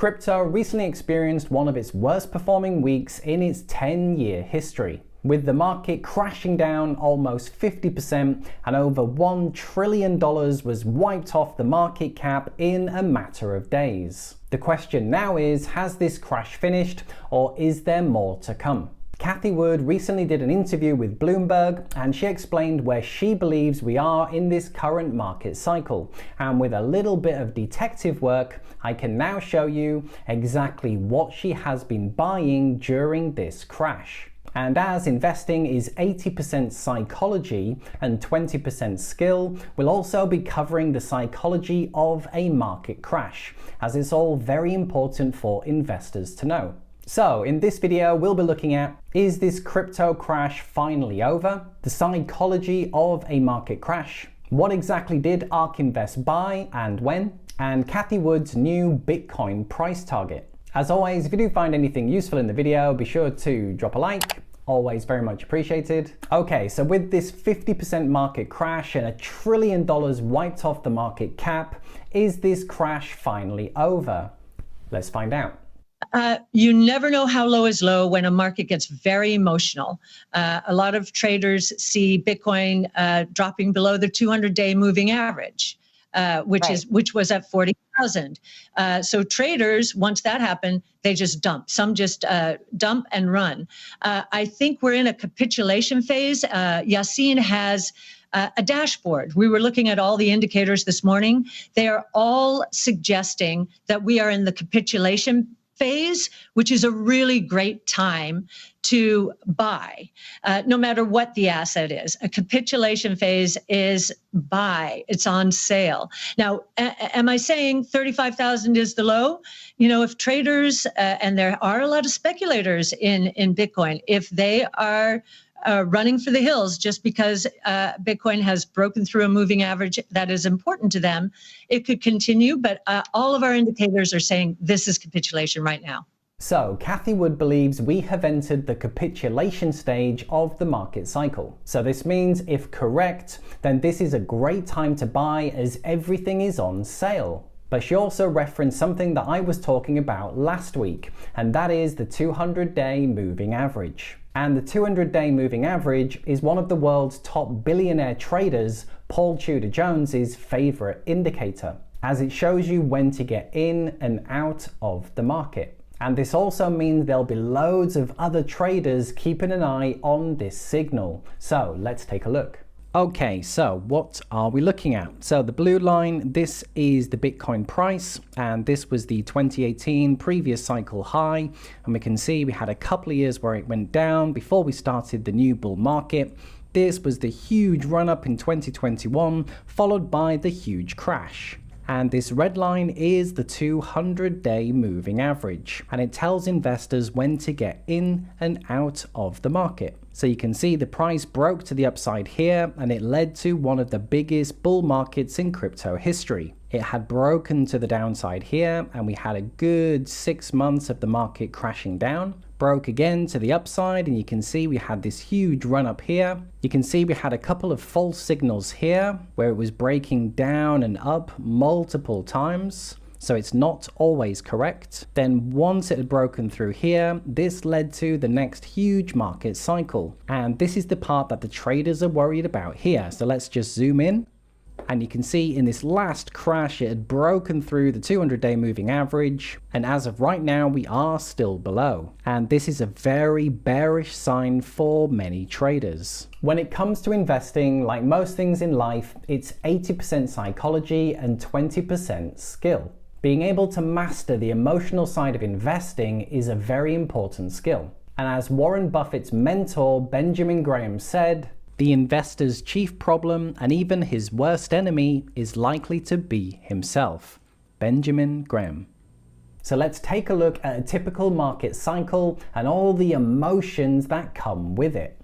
Crypto recently experienced one of its worst performing weeks in its 10-year history, with the market crashing down almost 50% and over $1 trillion was wiped off the market cap in a matter of days. The question now is, has this crash finished or is there more to come? Cathie Wood recently did an interview with Bloomberg and she explained where she believes we are in this current market cycle. And with a little bit of detective work, I can now show you exactly what she has been buying during this crash. And as investing is 80% psychology and 20% skill, we'll also be covering the psychology of a market crash, as it's all very important for investors to know. So in this video, we'll be looking at, is this crypto crash finally over? The psychology of a market crash. What exactly did Ark Invest buy and when? And Cathie Wood's new Bitcoin price target. As always, if you do find anything useful in the video, be sure to drop a like. Always very much appreciated. Okay, so with this 50% market crash and $1 trillion wiped off the market cap, is this crash finally over? Let's find out. You never know how low is low when a market gets very emotional. A lot of traders see Bitcoin dropping below the 200-day moving average, which was at 40,000. So traders, once that happened, they just dump. Some just dump and run. I think we're in a capitulation phase. Yassine has a dashboard. We were looking at all the indicators this morning. They are all suggesting that we are in the capitulation phase, which is a really great time to buy, no matter what the asset is. A capitulation phase is buy. It's on sale. Now, am I saying 35,000 is the low? You know, if traders, and there are a lot of speculators in Bitcoin, if they are running for the hills just because Bitcoin has broken through a moving average that is important to them, it could continue, but all of our indicators are saying this is capitulation right now. So, Cathie Wood believes we have entered the capitulation stage of the market cycle. So this means, if correct, then this is a great time to buy as everything is on sale. But she also referenced something that I was talking about last week, and that is the 200-day moving average. And the 200-day moving average is one of the world's top billionaire traders, Paul Tudor Jones's favorite indicator, as it shows you when to get in and out of the market. And this also means there'll be loads of other traders keeping an eye on this signal. So let's take a look. Okay, so what are we looking at? So the blue line, this is the Bitcoin price, and this was the 2018 previous cycle high. And we can see we had a couple of years where it went down before we started the new bull market. This was the huge run up in 2021, followed by the huge crash. And this red line is the 200-day moving average, and it tells investors when to get in and out of the market. So you can see the price broke to the upside here, and it led to one of the biggest bull markets in crypto history. It had broken to the downside here, and we had a good 6 months of the market crashing down. Broke again to the upside, and you can see we had this huge run up here. You can see we had a couple of false signals here where it was breaking down and up multiple times. So it's not always correct. Then once it had broken through here, this led to the next huge market cycle. And this is the part that the traders are worried about here. So let's just zoom in. And you can see in this last crash, it had broken through the 200-day moving average. And as of right now, we are still below. And this is a very bearish sign for many traders. When it comes to investing, like most things in life, it's 80% psychology and 20% skill. Being able to master the emotional side of investing is a very important skill. And as Warren Buffett's mentor, Benjamin Graham, said, the investor's chief problem and even his worst enemy is likely to be himself. Benjamin Graham. So let's take a look at a typical market cycle and all the emotions that come with it.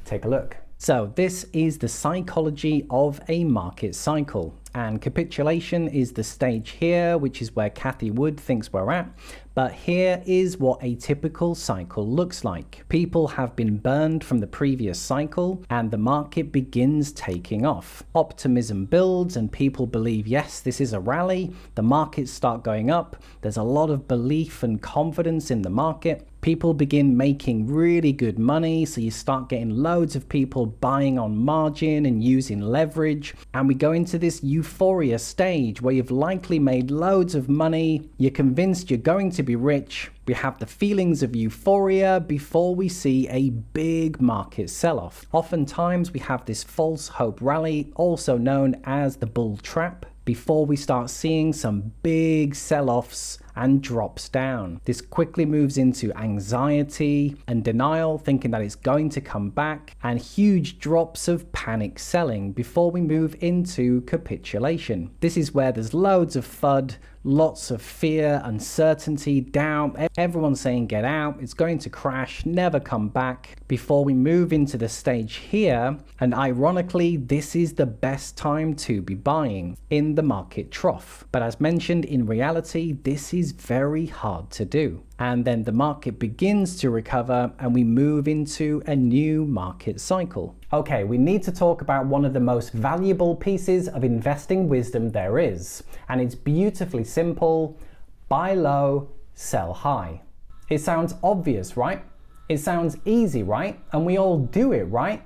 Take a look. So this is the psychology of a market cycle. And capitulation is the stage here, which is where Cathie Wood thinks we're at. But here is what a typical cycle looks like. People have been burned from the previous cycle and the market begins taking off. Optimism builds and people believe, yes, this is a rally. The markets start going up. There's a lot of belief and confidence in the market. People begin making really good money, so you start getting loads of people buying on margin and using leverage. And we go into this euphoria stage where you've likely made loads of money, you're convinced you're going to be rich. We have the feelings of euphoria before we see a big market sell-off. Oftentimes we have this false hope rally, also known as the bull trap, before we start seeing some big sell-offs and drops down. This quickly moves into anxiety and denial, thinking that it's going to come back, and huge drops of panic selling before we move into capitulation. This is where there's loads of FUD, lots of fear, uncertainty, doubt, everyone's saying get out, it's going to crash, never come back, before we move into the stage here. And ironically, this is the best time to be buying, in the market trough. But as mentioned, in reality, this is very hard to do. And then the market begins to recover and we move into a new market cycle. Okay, we need to talk about one of the most valuable pieces of investing wisdom there is. And it's beautifully simple: buy low, sell high. It sounds obvious, right? It sounds easy, right? And we all do it, right?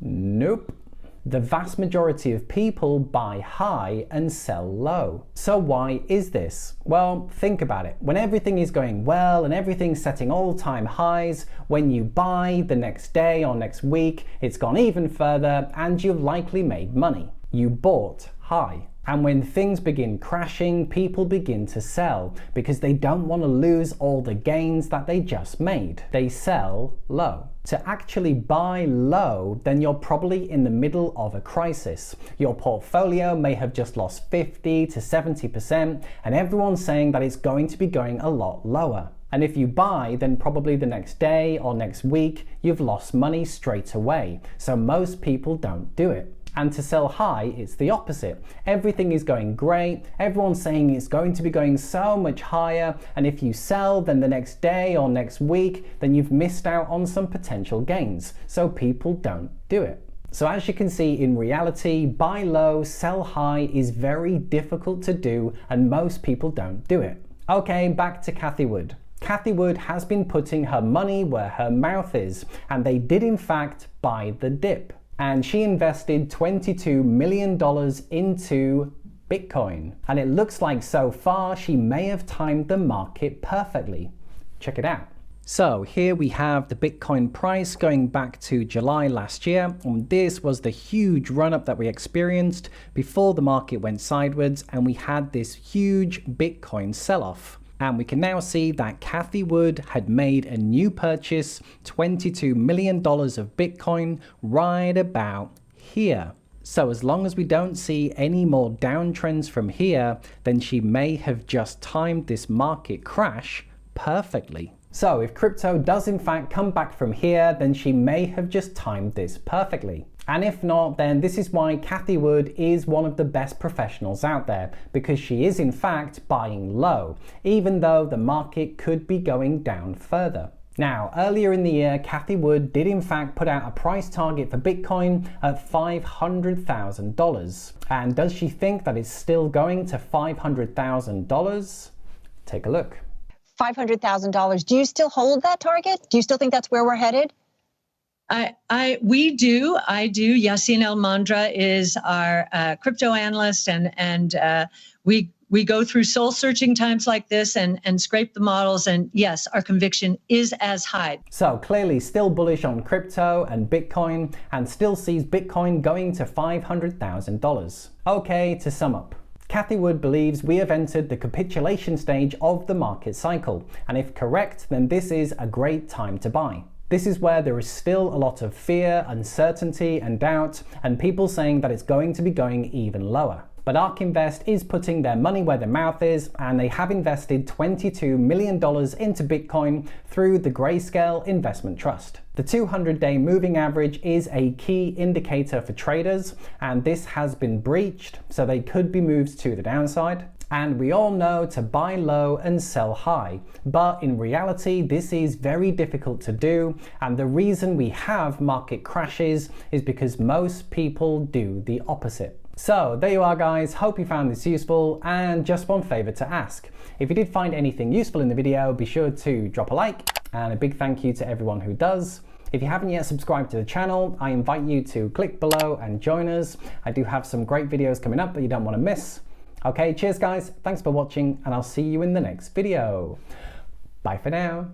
Nope. The vast majority of people buy high and sell low. So why is this? Well, think about it. When everything is going well and everything's setting all-time highs, when you buy the next day or next week, it's gone even further and you've likely made money. You bought high. And when things begin crashing, people begin to sell because they don't want to lose all the gains that they just made. They sell low. To actually buy low, then you're probably in the middle of a crisis. Your portfolio may have just lost 50 to 70%, and everyone's saying that it's going to be going a lot lower. And if you buy, then probably the next day or next week, you've lost money straight away. So most people don't do it. And to sell high, it's the opposite. Everything is going great. Everyone's saying it's going to be going so much higher. And if you sell, then the next day or next week, then you've missed out on some potential gains. So people don't do it. So as you can see, in reality, buy low, sell high is very difficult to do, and most people don't do it. Okay, back to Cathie Wood. Cathie Wood has been putting her money where her mouth is, and they did in fact buy the dip. And she invested $22 million into Bitcoin. And it looks like so far she may have timed the market perfectly. Check it out. So here we have the Bitcoin price going back to July last year. And this was the huge run-up that we experienced before the market went sideways and we had this huge Bitcoin sell-off. And we can now see that Cathie Wood had made a new purchase, $22 million of Bitcoin, right about here. So as long as we don't see any more downtrends from here, then she may have just timed this market crash perfectly. So if crypto does in fact come back from here, then she may have just timed this perfectly. And if not, then this is why Cathie Wood is one of the best professionals out there, because she is in fact buying low, even though the market could be going down further. Now, earlier in the year, Cathie Wood did in fact put out a price target for Bitcoin at $500,000. And does she think that it's still going to $500,000? Take a look. $500,000. Do you still hold that target? Do you still think that's where we're headed? We do. I do. Yassine El-Mandra is our crypto analyst, and we go through soul searching times like this and scrape the models. And yes, our conviction is as high. So clearly still bullish on crypto and Bitcoin, and still sees Bitcoin going to $500,000. Okay, to sum up. Cathie Wood believes we have entered the capitulation stage of the market cycle, and if correct, then this is a great time to buy. This is where there is still a lot of fear, uncertainty, and doubt, and people saying that it's going to be going even lower. But Ark Invest is putting their money where their mouth is, and they have invested $22 million into Bitcoin through the Grayscale Investment Trust. The 200-day moving average is a key indicator for traders, and this has been breached, so they could be moves to the downside. And we all know to buy low and sell high, but in reality this is very difficult to do, and the reason we have market crashes is because most people do the opposite. So there you are guys, hope you found this useful, and just one favour to ask. If you did find anything useful in the video, be sure to drop a like, and a big thank you to everyone who does. If you haven't yet subscribed to the channel, I invite you to click below and join us. I do have some great videos coming up that you don't want to miss. Okay, cheers guys, thanks for watching, and I'll see you in the next video. Bye for now.